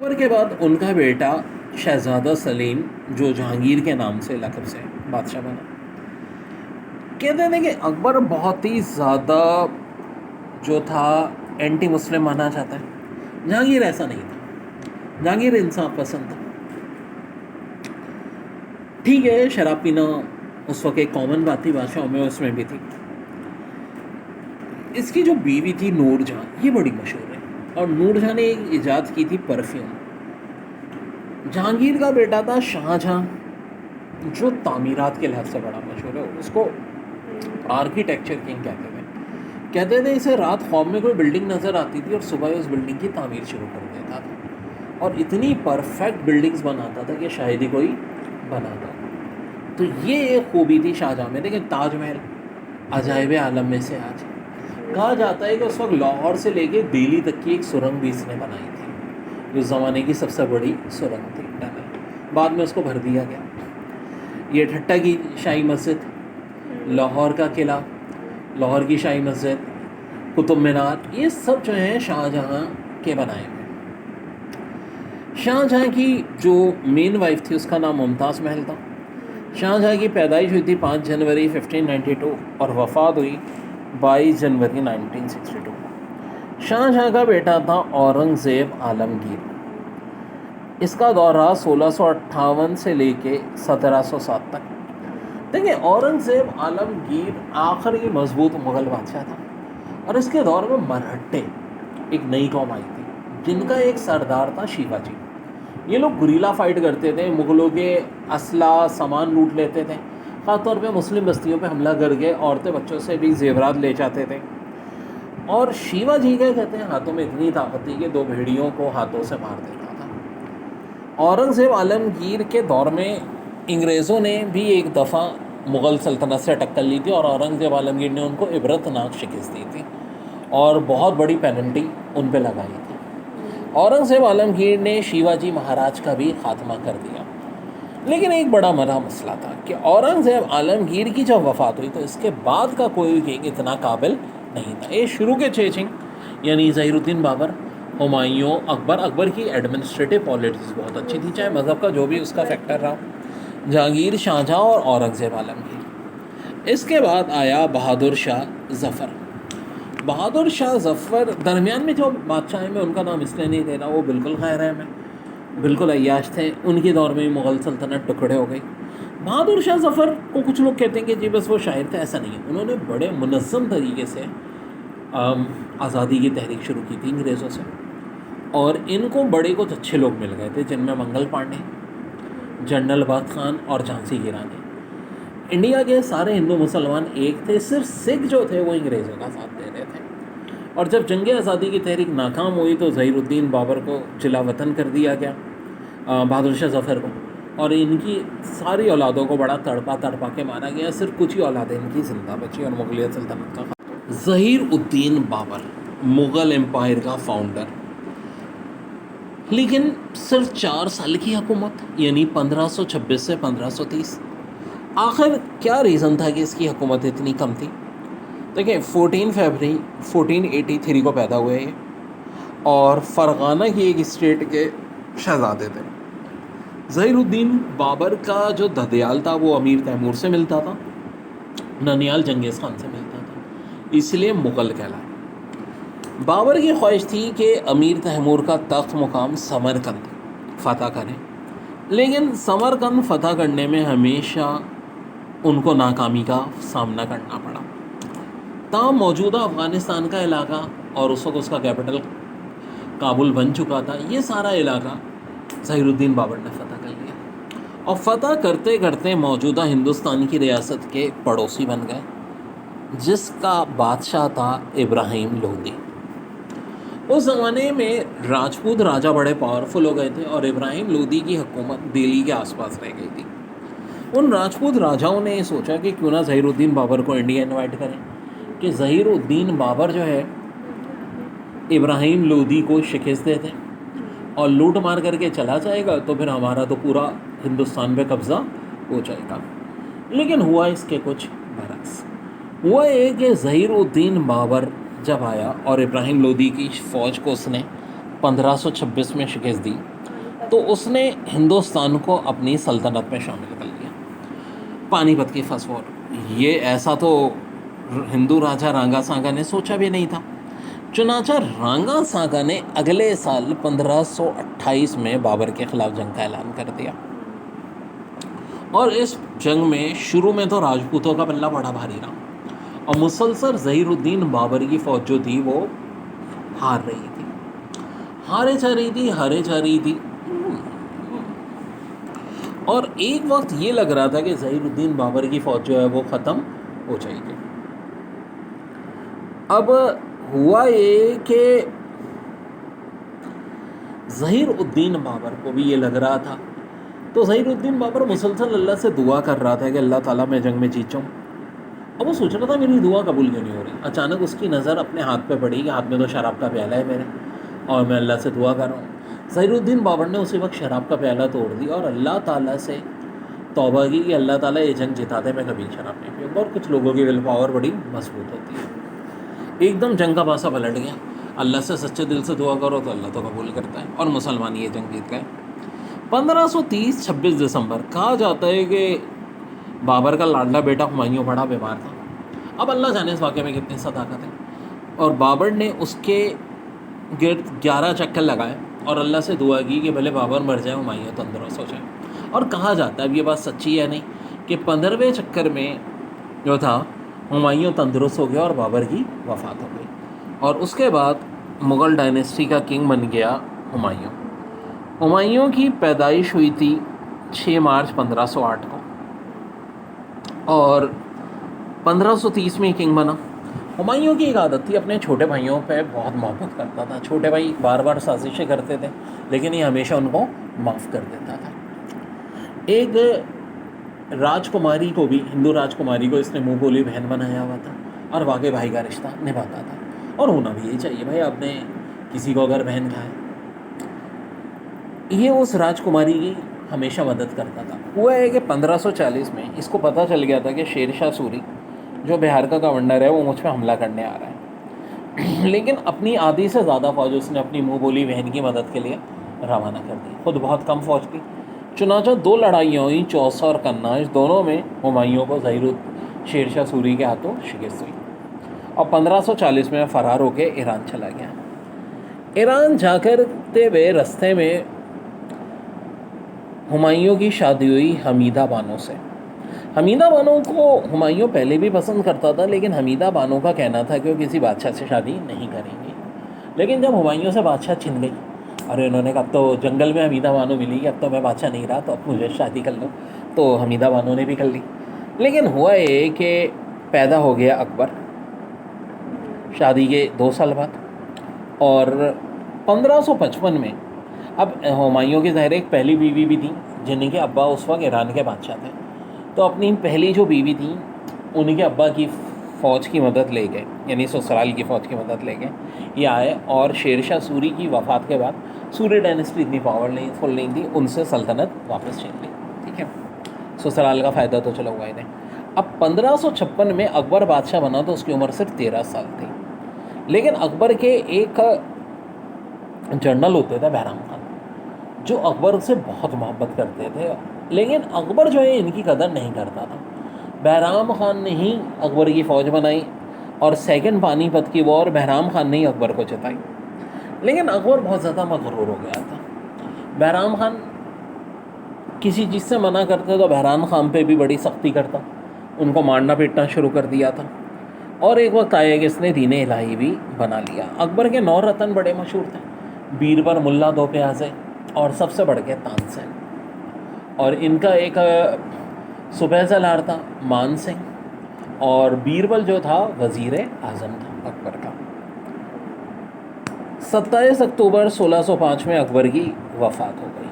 अकबर के बाद उनका बेटा शहज़ादा सलीम, जो जहांगीर के नाम से लक़ब से बादशाह बना। कहते थे कि अकबर बहुत ही ज़्यादा जो था एंटी मुस्लिम माना जाता है। जहांगीर ऐसा नहीं था, जहांगीर इंसाफ पसंद था। ठीक है, शराब पीना उस वक्त एक कॉमन बात थी बादशाहों में, उसमें भी थी। इसकी जो बीवी थी नूरजहां, ये बड़ी मशहूर है, और नूरजहां ने एक ईजाद की थी परफ्यूम। जहांगीर का बेटा था शाहजहां, जो तामीरात के लिहाज से बड़ा मशहूर है। उसको आर्किटेक्चर किंग कहते थे इसे रात ख्वाब में कोई बिल्डिंग नज़र आती थी और सुबह उस बिल्डिंग की तामीर शुरू कर देता था, और इतनी परफेक्ट बिल्डिंग्स बनाता था कि शायद ही कोई बनाता। तो ये एक खूबी थी शाहजहां में। देखिए, ताजमहल अजायब आलम में से आज कहा जाता है कि उस वक्त लाहौर से लेके दिल्ली तक की एक सुरंग भी इसने बनाई थी, जो ज़माने की सबसे बड़ी सुरंग थी, टनल। बाद में उसको भर दिया गया। ये ठट्टा की शाही मस्जिद, लाहौर का किला, लाहौर की शाही मस्जिद, कुतुब मीनार, ये सब जो हैं शाहजहां के बनाए हुए। शाहजहां की जो मेन वाइफ थी उसका नाम मुमताज़ महल था। शाहजहां की पैदाइश हुई थी 5 जनवरी 1592 और वफ़ात हुई 22 जनवरी 1962। शाहजहां का बेटा था औरंगज़ेब आलमगीर। इसका दौरा 1658 से लेके 1707 तक। देखिए, औरंगज़ेब आलमगीर आखिरी मजबूत मुग़ल बादशाह था, और इसके दौर में मरहट्टे एक नई कौम आई थी, जिनका एक सरदार था शिवाजी। ये लोग गुरीला फाइट करते थे, मुग़लों के असला सामान लूट लेते थे, ख़ास तौर पे मुस्लिम बस्तियों पे हमला करके औरतें बच्चों से भी जेवरात ले जाते थे। और शिवाजी के कहते हैं हाथों में इतनी ताकत थी कि 2 भेड़ियों को हाथों से मार देता था। औरंगज़ेब आलमगीर के दौर में अंग्रेज़ों ने भी एक दफ़ा मुग़ल सल्तनत से टक्कर ली थी, और औरंगज़ेब आलमगीर ने उनको इबरतनाक शिकस्त दी थी और बहुत बड़ी पेनल्टी उन पर लगाई थी। औरंगज़ेब आलमगीर ने शिवाजी महाराज का भी खात्मा कर दिया। लेकिन एक बड़ा बड़ा मसला था कि औरंगज़ेब आलमगीर की जब वफ़ात हुई तो इसके बाद का कोई किंग इतना काबिल नहीं था। ये शुरू के 6 किंग यानी ज़हीरुद्दीन बाबर, हुमायूं, अकबर की एडमिनिस्ट्रेटिव पॉलिटिक्स बहुत अच्छी थी, चाहे मज़हब का जो भी उसका फैक्टर रहा, जहांगीर, शाहजहां और औरंगज़ेब आलमगीर। इसके बाद आया बहादुर शाह ज़फ़र। बहादुर शाह ज़फ़र दरमियान में जो बादशाह हैं, मैं उनका नाम इसलिए नहीं दे रहा, वो बिल्कुल खैर है, मैं बिल्कुल अय्याश थे। उनके दौर में मुग़ल सल्तनत टुकड़े हो गई। बहादुर शाह ज़फ़र को कुछ लोग कहते हैं कि जी बस वो शायर थे, ऐसा नहीं है। उन्होंने बड़े मुनज़्ज़म तरीके से आज़ादी की तहरीक शुरू की थी अंग्रेज़ों से, और इनको बड़े कुछ अच्छे लोग मिल गए थे, जिनमें मंगल पांडे, जनरल बख्त खान और झांसी की रानी। इंडिया के सारे हिंदू मुसलमान एक थे, सिर्फ सिख जो थे वो अंग्रेज़ों का साथ दे रहे थे। और जब जंग आज़ादी की तहरीक नाकाम हुई तो ज़हीरुद्दीन बाबर को जिला वतन कर दिया गया, बहादुर शाह ज़फ़र को, और इनकी सारी औलादों को बड़ा तड़पा तड़पा के मारा गया। सिर्फ कुछ ही औलादें इनकी ज़िंदा बची, और मुग़लियत सल्तनत का ज़हीरुद्दीन बाबर मुग़ल एम्पायर का फाउंडर। लेकिन सिर्फ 4 साल की हुकूमत, यानी 1526 से 1530। आखिर क्या रीज़न था कि इसकी हुकूमत इतनी कम थी? देखिए, 14 फरवरी 1483 को पैदा हुए ये, और फ़रगाना की एक स्टेट के शहज़ादे थे। ज़हीरुद्दीन बाबर का जो ददयाल था वो अमीर तैमूर से मिलता था, ननियाल चंगेज़ खान से मिलता था, इसलिए मुग़ल कहलाए। बाबर की ख्वाहिश थी कि अमीर तैमूर का तख्त मुकाम समरकंद फ़तह करें, लेकिन समरकंद फ़तह करने में हमेशा उनको नाकामी का सामना करना पड़ा। ताहम मौजूदा अफ़गानिस्तान का इलाका, और उस वक्त उसका कैपिटल काबुल बन चुका था, ये सारा इलाका ज़हीरुद्दीन बाबर ने फ़तह कर लिया, और फ़तह करते करते मौजूदा हिंदुस्तान की रियासत के पड़ोसी बन गए, जिसका बादशाह था इब्राहिम लोदी। उस ज़माने में राजपूत राजा बड़े पावरफुल हो गए थे, और इब्राहिम लोदी की हुकूमत दिल्ली के आसपास रह गई थी। उन राजपूत राजाओं ने सोचा कि क्यों ना ज़हीरुद्दीन बाबर को इंडिया इनवाइट करें, कि ज़हीरुद्दीन बाबर जो है इब्राहिम लोदी को शिकस्त देते और लूट मार करके चला जाएगा, तो फिर हमारा तो पूरा हिंदुस्तान पे कब्ज़ा हो जाएगा। लेकिन हुआ इसके कुछ बरक्स। हुआ ये कि ज़हीरुद्दीन बाबर जब आया और इब्राहिम लोदी की फ़ौज को उसने 1526 में शिकस्त दी तो उसने हिंदुस्तान को अपनी सल्तनत में शामिल कर लिया। पानीपत की फर्स्ट वॉर, ये ऐसा तो हिंदू राजा रांगा सांगा ने सोचा भी नहीं था। चुनाचा रांगा सांगा ने अगले साल 1528 में बाबर के खिलाफ जंग का ऐलान कर दिया और इस जंग में शुरू में तो राजपूतों का पल्ला बड़ा भारी रहा और मुसलसल ज़हीरुद्दीन बाबर की फ़ौज जो थी वो हार रही थी, हारे जा रही थी। और एक वक्त ये लग रहा था कि ज़हीरुद्दीन बाबर की फ़ौज जो है वो ख़त्म हो जाएगी। अब हुआ ये कि ज़हीरुद्दीन बाबर को भी ये लग रहा था, तो ज़हीरुद्दीन बाबर मुसलसल अल्लाह से दुआ कर रहा था कि अल्लाह ताला मैं जंग में जीत जाऊँ। अब वो सोच रहा था मेरी दुआ कबूल क्यों नहीं हो रही। अचानक उसकी नज़र अपने हाथ पे पड़ी कि हाथ में तो शराब का प्याला है मेरे और मैं अल्लाह से दुआ कर रहा हूँ। ज़हीरुद्दीन बाबर ने उसी वक्त शराब का प्याला तोड़ दिया और अल्लाह ताला से तौबा की कि अल्लाह ताला ये जंग जिता दे, मैं कभी शराब नहीं पीऊँगा। और कुछ लोगों की विल पावर बड़ी मजबूत होती है। एकदम जंग का पासा पलट गया। अल्लाह से सच्चे दिल से दुआ करो तो अल्लाह तो कबूल करता है और मुसलमान ये जंग जीत गए। 1530 26 दिसंबर कहा जाता है कि बाबर का लाडला बेटा हुमायूं बड़ा बीमार था। अब अल्लाह जाने इस वाक़े में कितनी सदाकत है। और बाबर ने उसके गिर्द 11 चक्कर लगाए और अल्लाह से दुआ की कि भले बाबर मर जाए, हुमायूं तंदुरुस्त हो जाए। और कहा जाता है, अब ये बात सच्ची है नहीं, कि 15वें चक्कर में जो था हुमायूं तंदुरुस्त हो गया और बाबर की वफ़ात हो गई। और उसके बाद मुग़ल डायनेस्टी का किंग बन गया हुमायूं। हुमायूं की पैदाइश हुई थी 6 मार्च 1508 को और 1530 में किंग बना। हुमायूं की एक आदत थी, अपने छोटे भाइयों पे बहुत मोहब्बत करता था। छोटे भाई बार बार साजिशें करते थे लेकिन ये हमेशा उनको माफ़ कर देता था। एक राजकुमारी को भी, हिंदू राजकुमारी को इसने मुँह बोली बहन बनाया हुआ था और वाकई भाई का रिश्ता निभाता था। और होना भी यही चाहिए भाई, आपने किसी को अगर बहन कहा है, ये उस राजकुमारी की हमेशा मदद करता था। हुआ है कि 1540 में इसको पता चल गया था कि शेरशाह सूरी जो बिहार का गवर्नर है वो मुझ पर हमला करने आ रहा है लेकिन अपनी आधी से ज़्यादा फ़ौज उसने अपनी मुँह बोली बहन की मदद के लिए रवाना कर दी। खुद बहुत कम फ़ौज थी। चुनाचा 2 लड़ाइयाँ हुई, चौसा और कन्नाज, दोनों में हुमायूं को शेरशाह सूरी के हाथों शिकस्त हुई और 1540 में फ़रार होकर ईरान चला गया। ईरान जाकर हुए रास्ते में हुमायूं की शादी हुई हमीदा बानो से। हमीदा बानो को हुमायूं पहले भी पसंद करता था लेकिन हमीदा बानो का कहना था कि वो किसी बादशाह से शादी नहीं करेंगे। लेकिन जब हुमायूं से बादशाह छिन गई और इन्होंने कहा, अब तो जंगल में हमीदा बानो मिली, अब तो मैं बादशाह नहीं रहा, तो अब मुझे शादी कर लो, तो हमीदा बानो ने भी कर ली। लेकिन हुआ ये कि पैदा हो गया अकबर शादी के 2 साल बाद और 1555 में, अब हुमायूं की ज़ाहिर एक पहली बीवी भी थी जिनके अब्बा उस वक्त ईरान के बादशाह थे, तो अपनी पहली जो बीवी थी उनके अब्बा की फ़ौज की मदद ले गए, यानी ससुराल की फ़ौज की मदद ले गए। ये आए और शेरशाह सूरी की वफ़ात के बाद सूरी डायनेस्टी इतनी पावरफुल नहीं थी, उनसे सल्तनत वापस छीन ली। ठीक है, ससुराल का फ़ायदा तो चला हुआ इन्हें। अब 1556 में अकबर बादशाह बना तो उसकी उम्र सिर्फ 13 साल थी। लेकिन अकबर के एक जनरल होते थे बहराम खान, जो अकबर से बहुत मोहब्बत करते थे, लेकिन अकबर जो है इनकी कदर नहीं करता था। बहराम खान ने ही अकबर की फ़ौज बनाई और सेकंड पानीपत की वॉर बहराम खान ने ही अकबर को जिताई। लेकिन अकबर बहुत ज़्यादा मगरूर हो गया था। बहराम खान किसी चीज़ से मना करते तो बहराम खान पे भी बड़ी सख्ती करता, उनको मारना पीटना शुरू कर दिया था। और एक वक्त आया कि इसने दीन इलाही भी बना लिया। अकबर के 9 रतन बड़े मशहूर थे, बीरबल, मुल्ला, दो प्याजे और सबसे बढ़ के तानसेन। और इनका एक सुबह सलार था मान सिंह और बीरबल जो था वज़ीर आज़म था अकबर का। 27 अक्टूबर 1605 में अकबर की वफ़ात हो गई।